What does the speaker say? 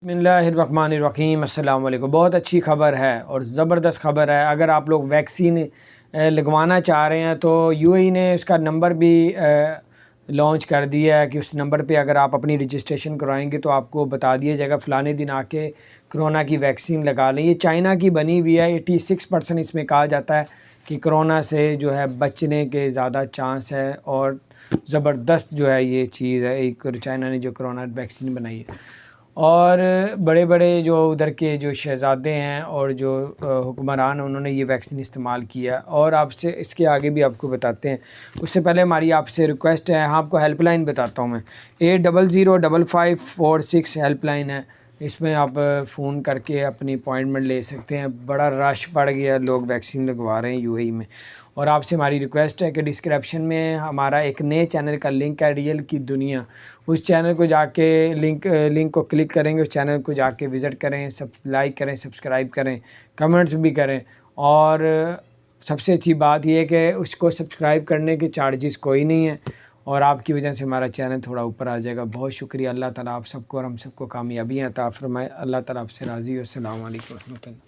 بسم اللہ الرحمن الرحیم۔ السلام علیکم۔ بہت اچھی خبر ہے اور زبردست خبر ہے۔ اگر آپ لوگ ویکسین لگوانا چاہ رہے ہیں تو یو اے ای نے اس کا نمبر بھی لانچ کر دیا ہے کہ اس نمبر پہ اگر آپ اپنی رجسٹریشن کرائیں گے تو آپ کو بتا دیا جائے گا فلانے دن آ کے کرونا کی ویکسین لگا لیں۔ یہ چائنا کی بنی ہوئی ہے۔ 86% اس میں کہا جاتا ہے کہ کرونا سے جو ہے بچنے کے زیادہ چانس ہے، اور زبردست جو ہے یہ چیز ہے ایک چائنا نے جو کرونا ویکسین بنائی ہے۔ اور بڑے بڑے جو ادھر کے جو شہزادے ہیں اور جو حکمران ہیں انہوں نے یہ ویکسین استعمال کیا، اور آپ سے اس کے آگے بھی آپ کو بتاتے ہیں۔ اس سے پہلے ہماری آپ سے ریکویسٹ ہے، آپ کو ہیلپ لائن بتاتا ہوں میں، 800556 ہیلپ لائن ہے۔ اس میں آپ فون کر کے اپنی اپوائنٹمنٹ لے سکتے ہیں۔ بڑا رش پڑ گیا، لوگ ویکسین لگوا رہے ہیں یو اے ای میں۔ اور آپ سے ہماری ریکویسٹ ہے کہ ڈسکرپشن میں ہمارا ایک نئے چینل کا لنک ہے، ریئل کی دنیا۔ اس چینل کو جا کے لنک کو کلک کریں گے، اس چینل کو جا کے وزٹ کریں، لائک کریں، سبسکرائب کریں، کمنٹس بھی کریں۔ اور سب سے اچھی بات یہ ہے کہ اس کو سبسکرائب کرنے کے چارجز کوئی نہیں ہے، اور آپ کی وجہ سے ہمارا چینل تھوڑا اوپر آ جائے گا۔ بہت شکریہ۔ اللہ تعالیٰ آپ سب کو اور ہم سب کو کامیابیاں عطا فرمائے۔ اللہ تعالیٰ آپ سے راضی ہو۔ السلام علیکم ورحمۃ اللہ۔